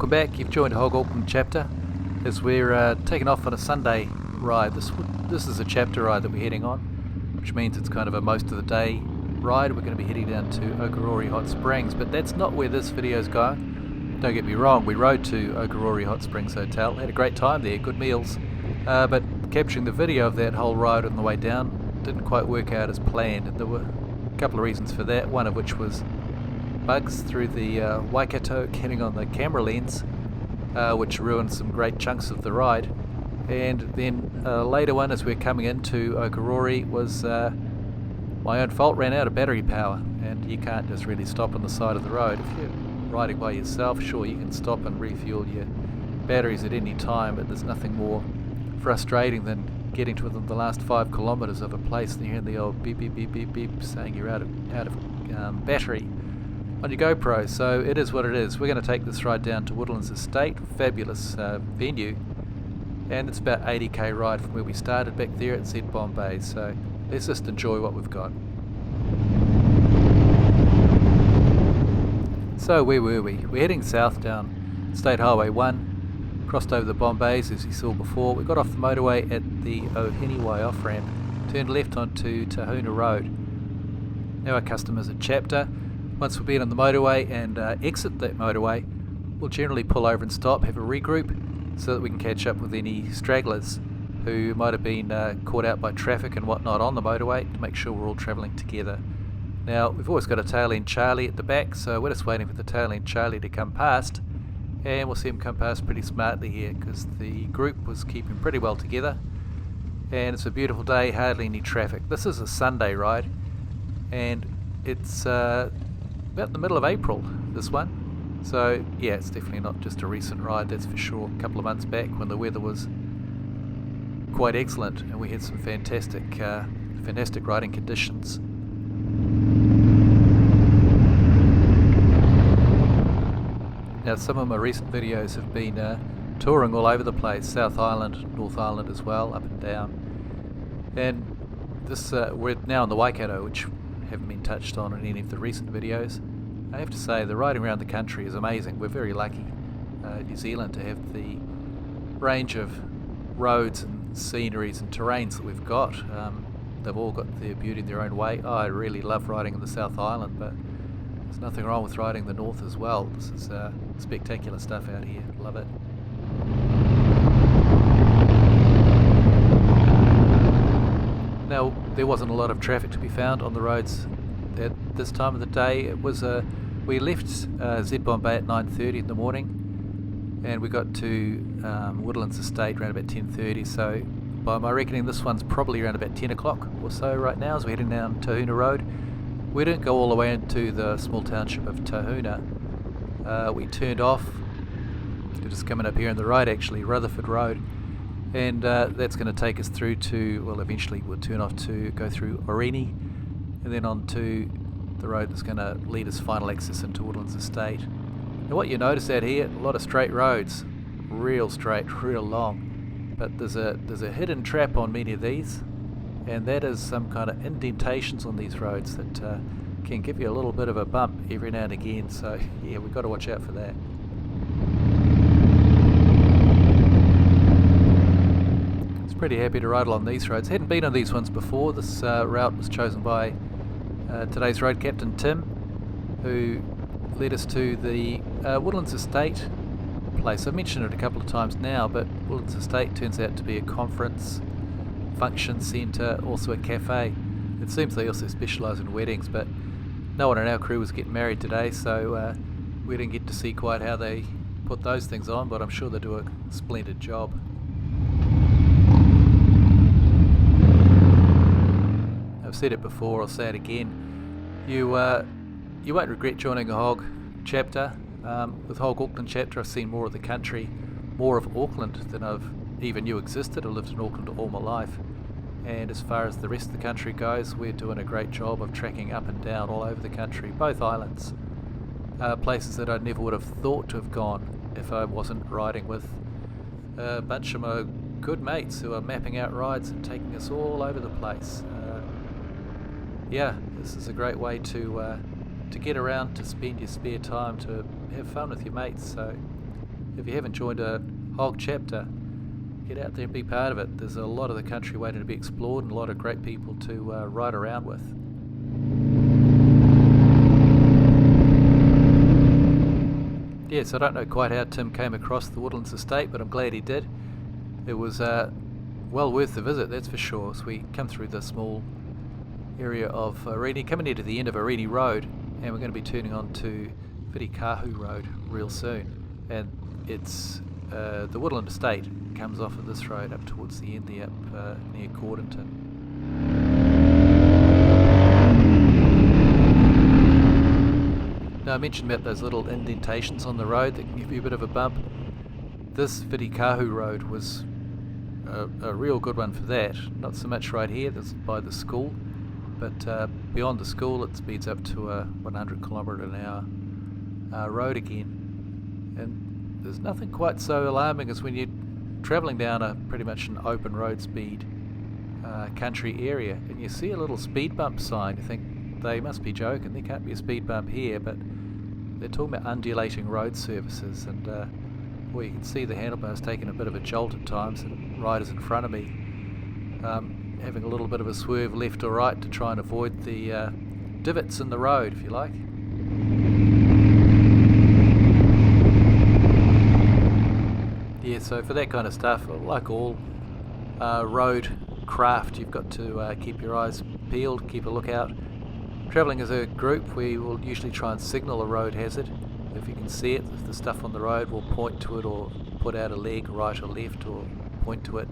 welcome back. You've joined HOG Auckland Chapter as we're taking off on a Sunday ride. This is a chapter ride that we're heading on, which means it's kind of a most of the day ride. We're going to be heading down to Okarori Hot Springs, but that's not where this video is going. Don't get me wrong, we rode to Okarori Hot Springs Hotel, had a great time there, good meals, but capturing the video of that whole ride on the way down didn't quite work out as planned, and there were a couple of reasons for that, one of which was bugs through the Waikato getting on the camera lens, which ruined some great chunks of the ride. And then later one, as we're coming into Okarori, was my own fault, ran out of battery power, and you can't just really stop on the side of the road. If you're riding by yourself, sure, you can stop and refuel your batteries at any time, but there's nothing more frustrating than getting to within the last 5 kilometres of a place and you hear the old beep beep beep beep beep saying you're out of battery on your GoPro. So it is what it is. We're going to take this ride down to Woodlands Estate, fabulous venue, and it's about 80k ride from where we started back there at Bombay. So let's just enjoy what we've got. So where were we? We're heading south down State Highway 1, crossed over the Bombays as you saw before. We got off the motorway at the Oheniwai off-ramp, turned left onto Tahuna Road. Now our customers at Chapter, once we've been on the motorway and exit that motorway, we'll generally pull over and stop, have a regroup, so that we can catch up with any stragglers who might have been caught out by traffic and whatnot on the motorway, to make sure we're all travelling together. Now, we've always got a tail end Charlie at the back, so we're just waiting for the tail end Charlie to come past, and we'll see him come past pretty smartly here, because the group was keeping pretty well together, and it's a beautiful day, hardly any traffic. This is a Sunday ride, and it's about the middle of April, this one. So yeah, it's definitely not just a recent ride, that's for sure. A couple of months back when the weather was quite excellent and we had some fantastic riding conditions. Now some of my recent videos have been touring all over the place, South Island, North Island as well, up and down. And this we're now in the Waikato, which haven't been touched on in any of the recent videos. I have to say the riding around the country is amazing. We're very lucky, New Zealand, to have the range of roads and sceneries and terrains that we've got. They've all got their beauty in their own way. I really love riding in the South Island, but there's nothing wrong with riding the north as well. This is spectacular stuff out here. Love it. Now, there wasn't a lot of traffic to be found on the roads at this time of the day. It was we left Bombay at 9:30 in the morning, and we got to Woodlands Estate around about 10:30. So, by my reckoning, this one's probably around about 10 o'clock or so right now, as we're heading down Tahuna Road. We didn't go all the way into the small township of Tahuna. We turned off. We're just coming up here on the right, actually, Rutherford Road. And that's going to take us through to, well, eventually we'll turn off to go through Oreni, and then on to the road that's going to lead us final access into Woodlands Estate. Now what you notice out here, a lot of straight roads, real straight, real long, but there's a hidden trap on many of these, and that is some kind of indentations on these roads that can give you a little bit of a bump every now and again, so yeah, we've got to watch out for that. Pretty happy to ride along these roads. Hadn't been on these ones before. This route was chosen by today's road captain Tim, who led us to the Woodlands Estate place. I've mentioned it a couple of times now, but Woodlands Estate turns out to be a conference, function centre, also a cafe. It seems they also specialise in weddings, but no one in our crew was getting married today, so we didn't get to see quite how they put those things on, but I'm sure they do a splendid job. I've said it before, I'll say it again. You won't regret joining a HOG chapter. With HOG Auckland Chapter, I've seen more of the country, more of Auckland than I've even knew existed. I've lived in Auckland all my life. And as far as the rest of the country goes, we're doing a great job of tracking up and down all over the country, both islands. Places that I never would have thought to have gone if I wasn't riding with a bunch of my good mates who are mapping out rides and taking us all over the place. Yeah, this is a great way to get around, to spend your spare time, to have fun with your mates. So if you haven't joined a HOG chapter, get out there and be part of it. There's a lot of the country waiting to be explored and a lot of great people to ride around with. Yes, I don't know quite how Tim came across the Woodlands estate, but I'm glad he did. It was well worth the visit, that's for sure. So we come through the small area of Arini, coming near to the end of Arini Road, and we're going to be turning on to Whitikahu Road real soon. And it's the Woodland estate comes off of this road up towards the end there, up near Gordonton. Now I mentioned about those little indentations on the road that can give you a bit of a bump. This Whitikahu Road was a real good one for that. Not so much right here, that's by the school, but beyond the school it speeds up to a 100 km/h road again. And there's nothing quite so alarming as when you're travelling down a pretty much an open road speed country area and you see a little speed bump sign. You think they must be joking, there can't be a speed bump here, but they're talking about undulating road surfaces, and well, you can see the handlebars taking a bit of a jolt at times, and riders in front of me having a little bit of a swerve left or right to try and avoid the divots in the road, if you like. Yeah, so for that kind of stuff, like all road craft, you've got to keep your eyes peeled, keep a lookout. Travelling as a group, we will usually try and signal a road hazard. If you can see it, if the stuff on the road will point to it or put out a leg right or left or point to it,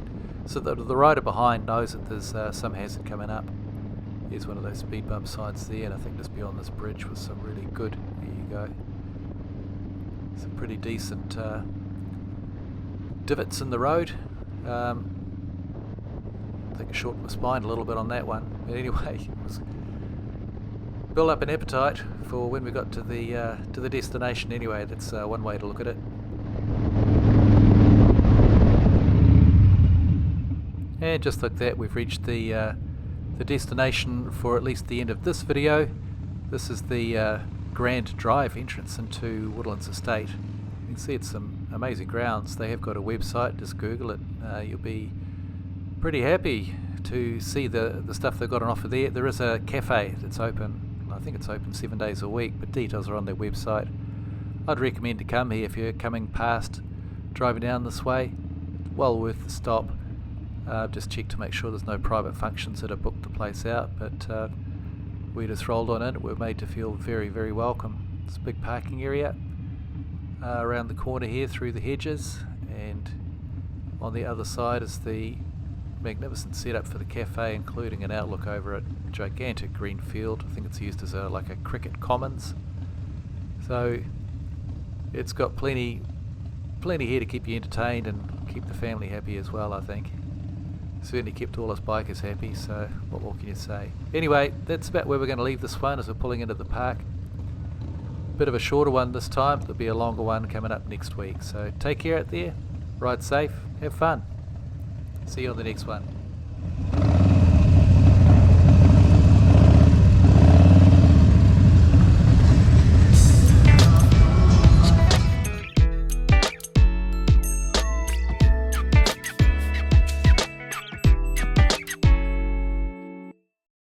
so that the rider behind knows that there's some hazard coming up. Here's one of those speed bump signs there, and I think just beyond this bridge was some really good, there you go, some pretty decent divots in the road. I think I shortened my spine a little bit on that one, but anyway, it was build up an appetite for when we got to the destination anyway. That's one way to look at it. And just like that, we've reached the destination for at least the end of this video. This is the Grand Drive entrance into Woodlands Estate. You can see it's some amazing grounds. They have got a website, just Google it. You'll be pretty happy to see the stuff they've got on offer there. There is a cafe that's open. I think it's open 7 days a week, but details are on their website. I'd recommend to come here if you're coming past, driving down this way. Well worth the stop. Just check to make sure there's no private functions that have booked the place out, but we just rolled on in. We're made to feel very, very welcome. It's a big parking area around the corner here through the hedges, and on the other side is the magnificent setup for the cafe, including an outlook over a gigantic green field. I think it's used as like a cricket commons, so it's got plenty here to keep you entertained and keep the family happy as well. I think certainly kept all us bikers happy, so what more can you say? Anyway, that's about where we're going to leave this one as we're pulling into the park. Bit of a shorter one this time. There'll be a longer one coming up next week, so take care out there, ride safe, have fun. See you on the next one.